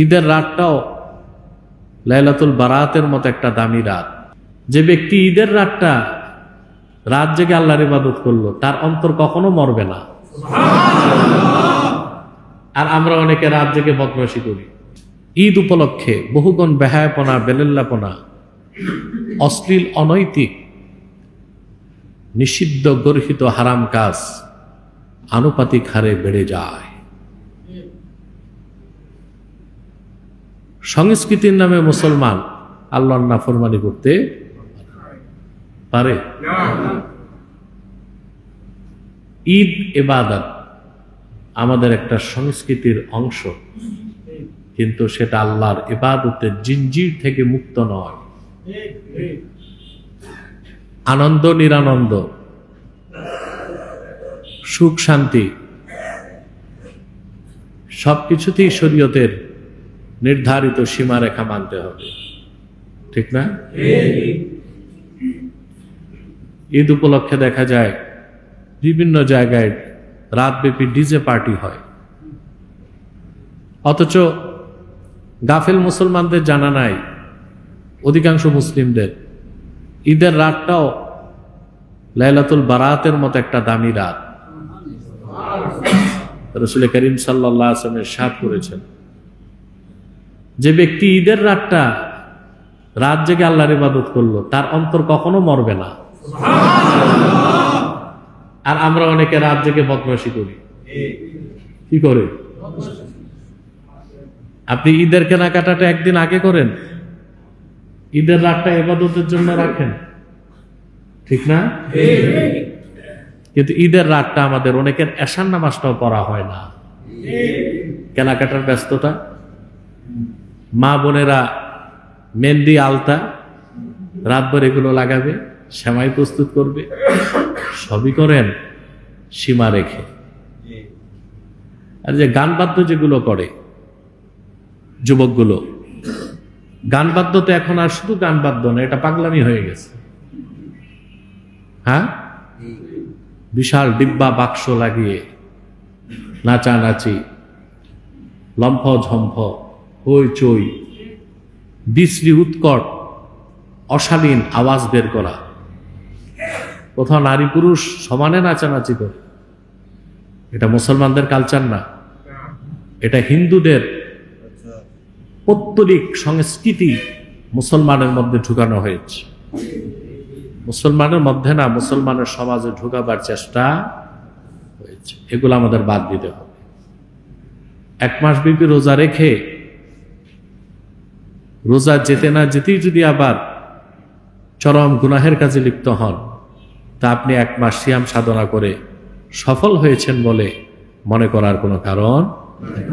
ঈদের রাতটাও লাইলাতুল বারাতের মতো একটা দামি রাত। যে ব্যক্তি ঈদের রাত জেগে আল্লাহর ইবাদত করলো, তার অন্তর কখনো মরবে না। আর আমরা অনেকে রাত জেগে বদমাশি করি। ঈদ উপলক্ষে বহুগণ বেহায়াপনা, বেলেল্লাপনা, অশ্লীল, অনৈতিক, নিষিদ্ধ, গর্হিত হারাম কাজ আনুপাতিক হারে বেড়ে যায়। সংস্কৃতির নামে মুসলমান আল্লাহর নাফরমানি করতে পারে? ঈদ ইবাদত আমাদের একটা সংস্কৃতির অংশ, কিন্তু সেটা আল্লাহর ইবাদতের জিনজির থেকে মুক্ত নয়। আনন্দ, নিরানন্দ, সুখ, শান্তি সবকিছুতেই শরীয়তের নির্ধারিত সীমারেখা মানতে হবে, ঠিক না? ঈদ উপলক্ষে দেখা যায় বিভিন্ন জায়গায় রাতব্যাপী ডিজে পার্টি হয়, অথচ গাফেল মুসলমানদের জানা নাই, অধিকাংশ মুসলিমদের ঈদের রাতটাও লাইলাতুল বারাতের মতো একটা দামি রাত। রাসূল করিম সাল্লাল্লাহু আলাইহি ওয়াসাল্লাম ইরশাদ করেছেন, যে ব্যক্তি ঈদের রাত জেগে আল্লাহর ইবাদত করলো, তার অন্তর কখনো মরবে না। আর আমরা অনেকে রাত জেগে বদমাশি করি। কি করে? আপনি ঈদের কেনাকাটাটা একদিন আগে করেন, ঈদের রাতটা ইবাদতের জন্য রাখেন, ঠিক না? কিন্তু ঈদের রাতটা আমাদের অনেকের এশার নামাজটাও পড়া হয় না, কেনাকাটার ব্যস্ততা। মা বোনেরা মেহেন্দি, আলতা রাতভর এগুলো লাগাবে, সেমাই প্রস্তুত করবে, সবই করেন সীমা রেখে। আর যে গান বাদ্য যেগুলো করে যুবকগুলো, গান বাদ্য তো এখন আর শুধু গান বাদ্য না, এটা পাগলামি হয়ে গেছে। হ্যাঁ, বিশাল ডিব্বা বাক্স লাগিয়ে নাচানাচি, লম্ফ ঝম্ফ, হইচই, বিশ্রী, উৎকট, অশালীন আওয়াজ বের করা, কোথাও নারী পুরুষ সমানে নাচানাচি করে। এটা মুসলমানদের কালচার না, এটা হিন্দুদের পৌত্তলিক সংস্কৃতি মুসলমানের মধ্যে ঢুকানো হয়েছে। মুসলমানের মধ্যে না, মুসলমানের সমাজে ঢুকাবার চেষ্টা হয়েছে। এগুলো আমাদের বাদ দিতে হবে। 1 মাস ব্যাপী রোজা রেখে রোজা যেতে না যেতেই যদি আবার চরম গুনাহের কাজে লিপ্ত হন, তা আপনি 1 মাস সিয়াম সাধনা করে সফল হয়েছেন বলে মনে করার কোনো কারণ নেই।